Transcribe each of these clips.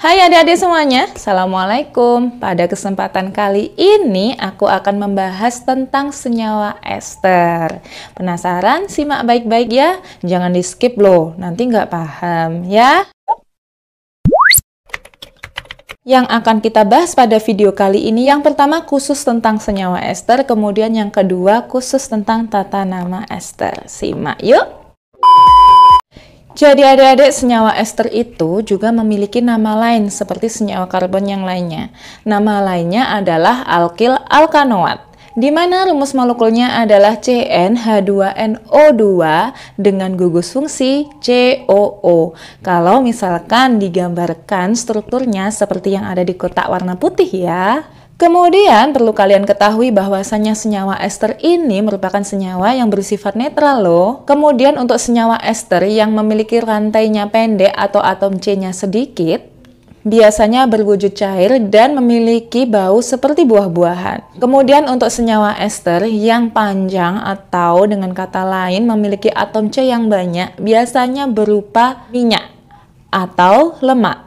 Hai adik-adik semuanya, Assalamualaikum. Pada kesempatan kali ini aku akan membahas tentang senyawa ester. Penasaran? Simak baik-baik ya, jangan di skip loh, nanti nggak paham ya. Yang akan kita bahas pada video kali ini, yang pertama khusus tentang senyawa ester, kemudian yang kedua khusus tentang tata nama ester. Simak yuk. Jadi adik-adik, senyawa ester itu juga memiliki nama lain seperti senyawa karbon yang lainnya. Nama lainnya adalah alkil alkanoat, di mana rumus molekulnya adalah CnH2nO2 dengan gugus fungsi COO. Kalau misalkan digambarkan strukturnya seperti yang ada di kotak warna putih ya. Kemudian perlu kalian ketahui bahwasannya senyawa ester ini merupakan senyawa yang bersifat netral loh. Kemudian untuk senyawa ester yang memiliki rantainya pendek atau atom C-nya sedikit, biasanya berwujud cair dan memiliki bau seperti buah-buahan. Kemudian untuk senyawa ester yang panjang atau dengan kata lain memiliki atom C yang banyak, biasanya berupa minyak atau lemak.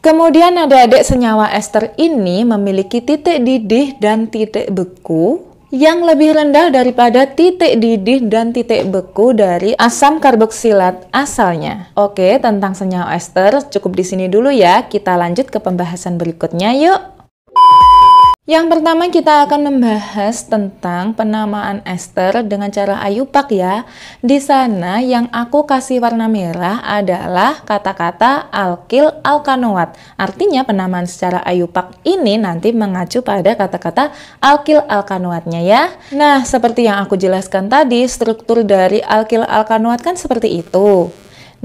Kemudian adik-adik, senyawa ester ini memiliki titik didih dan titik beku yang lebih rendah daripada titik didih dan titik beku dari asam karboksilat asalnya. Oke, tentang senyawa ester cukup di sini dulu ya. Kita lanjut ke pembahasan berikutnya yuk. Yang pertama kita akan membahas tentang penamaan ester dengan cara ayupak ya. Di sana yang aku kasih warna merah adalah kata-kata alkil alkanoat. Artinya penamaan secara ayupak ini nanti mengacu pada kata-kata alkil alkanoatnya ya. Nah, seperti yang aku jelaskan tadi, struktur dari alkil alkanoat kan seperti itu.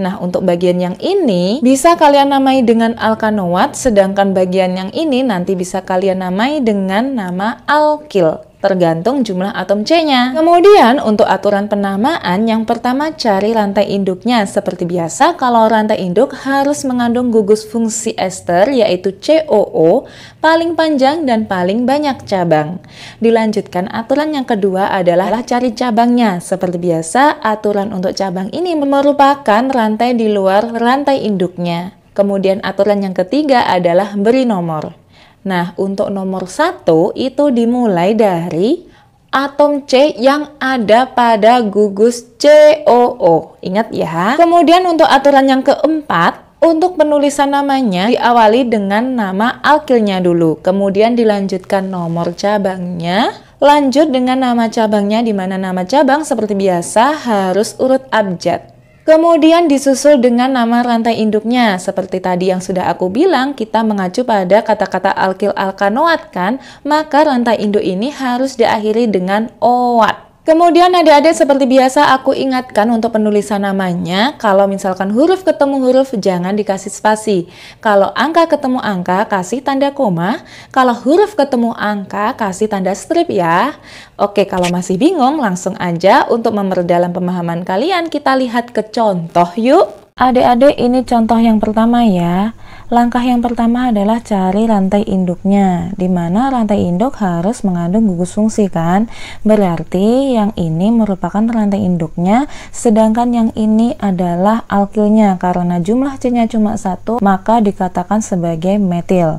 Nah, untuk bagian yang ini bisa kalian namai dengan alkanoat, sedangkan bagian yang ini nanti bisa kalian namai dengan nama alkil, tergantung jumlah atom C-nya. Kemudian untuk aturan penamaan, yang pertama cari rantai induknya. Seperti biasa, kalau rantai induk harus mengandung gugus fungsi ester, yaitu COO, paling panjang dan paling banyak cabang. Dilanjutkan aturan yang kedua adalah cari cabangnya. Seperti biasa, aturan untuk cabang ini merupakan rantai di luar rantai induknya. Kemudian aturan yang ketiga adalah beri nomor. Nah, untuk nomor 1 itu dimulai dari atom C yang ada pada gugus COO. Ingat ya. Kemudian untuk aturan yang keempat, untuk penulisan namanya diawali dengan nama alkilnya dulu. Kemudian dilanjutkan nomor cabangnya. Lanjut dengan nama cabangnya, di mana nama cabang seperti biasa harus urut abjad. Kemudian disusul dengan nama rantai induknya. Seperti tadi yang sudah aku bilang, kita mengacu pada kata-kata alkil alkanoat kan, maka rantai induk ini harus diakhiri dengan oat. Kemudian adik-adik seperti biasa aku ingatkan untuk penulisan namanya, kalau misalkan huruf ketemu huruf jangan dikasih spasi. Kalau angka ketemu angka kasih tanda koma, kalau huruf ketemu angka kasih tanda strip ya. Oke, kalau masih bingung langsung aja untuk memperdalam pemahaman kalian kita lihat ke contoh yuk. Adik-adik ini contoh yang pertama ya. Langkah yang pertama adalah cari rantai induknya, di mana rantai induk harus mengandung gugus fungsi kan. Berarti yang ini merupakan rantai induknya, sedangkan yang ini adalah alkilnya. Karena jumlah C-nya cuma 1, maka dikatakan sebagai metil.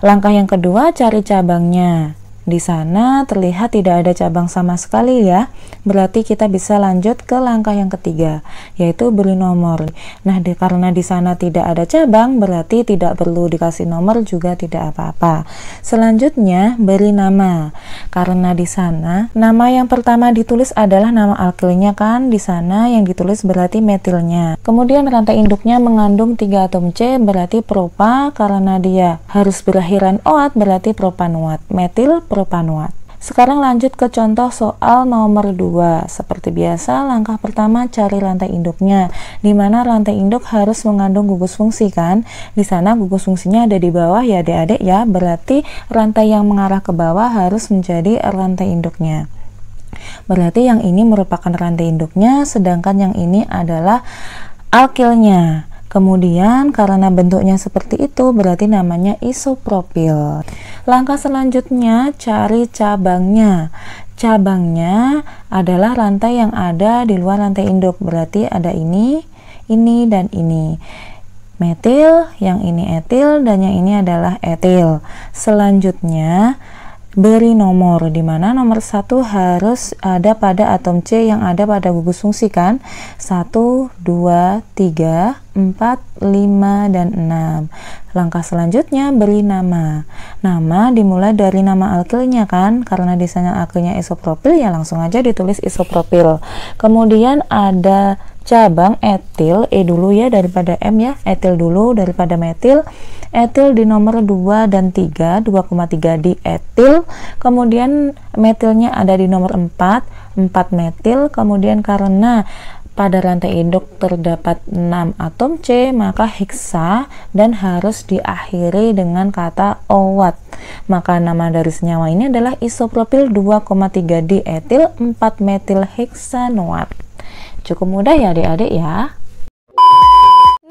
Langkah yang kedua cari cabangnya. Di sana terlihat tidak ada cabang sama sekali ya. Berarti kita bisa lanjut ke langkah yang ketiga, yaitu beri nomor. Nah, karena di sana tidak ada cabang, berarti tidak perlu dikasih nomor juga tidak apa-apa. Selanjutnya beri nama. Karena di sana nama yang pertama ditulis adalah nama alkilnya kan, di sana yang ditulis berarti metilnya. Kemudian rantai induknya mengandung 3 atom C, berarti propa, karena dia harus berakhiran oat berarti propanoat. Metil propanoat. Sekarang lanjut ke contoh soal nomor 2. Seperti biasa, langkah pertama cari rantai induknya, di mana rantai induk harus mengandung gugus fungsi kan. Di sana gugus fungsinya ada di bawah ya adik-adik ya, berarti rantai yang mengarah ke bawah harus menjadi rantai induknya. Berarti yang ini merupakan rantai induknya, sedangkan yang ini adalah alkilnya. Kemudian karena bentuknya seperti itu berarti namanya isopropil. Langkah selanjutnya cari cabangnya. Cabangnya adalah rantai yang ada di luar rantai induk. Berarti ada ini dan ini. metil, yang ini etil, dan yang ini adalah etil. Selanjutnya beri nomor, dimana nomor 1 harus ada pada atom C yang ada pada gugus fungsi kan, 1, 2, 3, 4, 5, dan 6. Langkah selanjutnya beri nama. Nama dimulai dari nama alkilnya kan, karena desainnya alkilnya isopropil ya langsung aja ditulis isopropil. Kemudian ada cabang etil, E dulu ya daripada M ya, etil dulu daripada metil. Etil di nomor 2 dan 3, 2,3 di etil. Kemudian metilnya ada di nomor 4 metil. Kemudian karena pada rantai induk terdapat 6 atom C, maka heksa dan harus diakhiri dengan kata owat. Maka nama dari senyawa ini adalah isopropil 2,3 di etil 4 metil heksanoat. Cukup mudah ya adik-adik ya.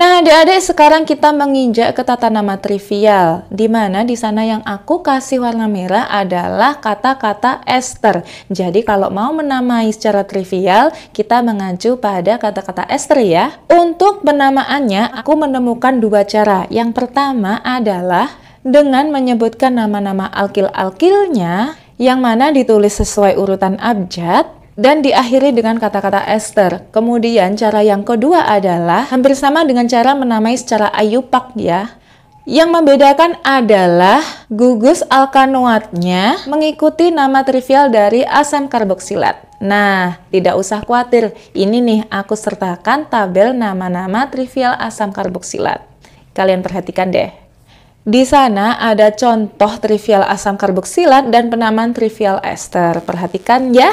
Nah, adik-adik, sekarang kita menginjak ke tata nama trivial, di mana di sana yang aku kasih warna merah adalah kata-kata ester. Jadi kalau mau menamai secara trivial, kita mengacu pada kata-kata ester ya. Untuk penamaannya, aku menemukan 2 cara. Yang pertama adalah dengan menyebutkan nama-nama alkil-alkilnya, yang mana ditulis sesuai urutan abjad, dan diakhiri dengan kata-kata ester. Kemudian cara yang kedua adalah hampir sama dengan cara menamai secara ayupak ya. Yang membedakan adalah gugus alkanoatnya mengikuti nama trivial dari asam karboksilat. Nah, tidak usah khawatir. Ini nih aku sertakan tabel nama-nama trivial asam karboksilat. Kalian perhatikan deh. Di sana ada contoh trivial asam karboksilat dan penamaan trivial ester. Perhatikan ya.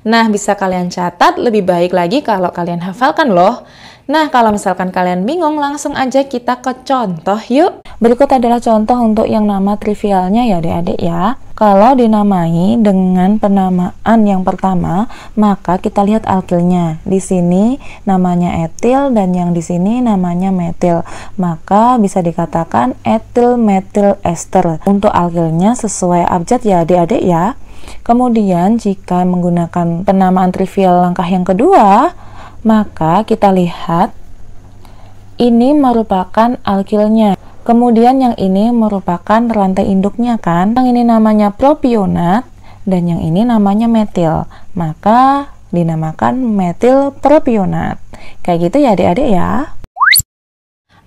Nah, bisa kalian catat, lebih baik lagi kalau kalian hafalkan loh. Nah, kalau misalkan kalian bingung, langsung aja kita ke contoh yuk. Berikut adalah contoh untuk yang nama trivialnya ya adik-adik ya. Kalau dinamai dengan penamaan yang pertama, maka kita lihat alkilnya. Di sini namanya etil dan yang di sini namanya metil. Maka bisa dikatakan etil metil ester. Untuk alkilnya sesuai abjad ya adik-adik ya. Kemudian jika menggunakan penamaan trivial langkah yang kedua, maka kita lihat ini merupakan alkilnya. Kemudian yang ini merupakan rantai induknya kan. Yang ini namanya propionat dan yang ini namanya metil. Maka dinamakan metil propionat. Kayak gitu ya adik-adik ya.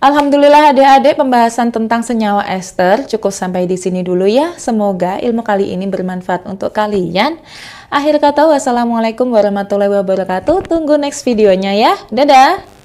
Alhamdulillah adik-adik, pembahasan tentang senyawa ester cukup sampai di sini dulu ya. Semoga ilmu kali ini bermanfaat untuk kalian. Akhir kata, wassalamualaikum warahmatullahi wabarakatuh. Tunggu next videonya ya. Dadah!